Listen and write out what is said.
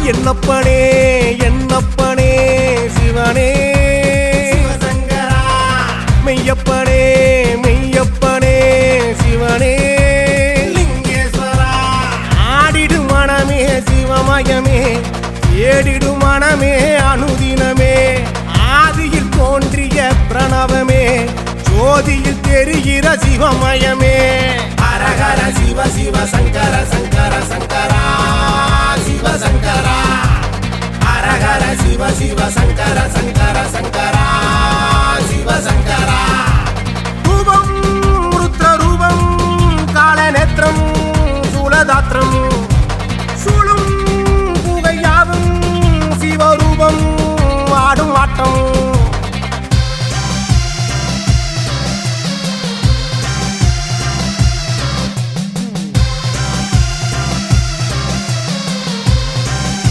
என்னப்பனே என்னப்பனே சிவனே சிவசங்கரா மெய்யப்பனே மெய்யப்பனே சிவனே லிங்கேஸ்வரா ஆடிடும் மனமே சிவமயமே ஏடிடும் மனமே அனுதினமே ஆதியில் தோன்றிய பிரணவமே ஜோதியில் தெரிகிற சிவமயமே ஹரஹர சிவ சிவ சங்கர சங்கர சங்கரா சிவ சங்கரா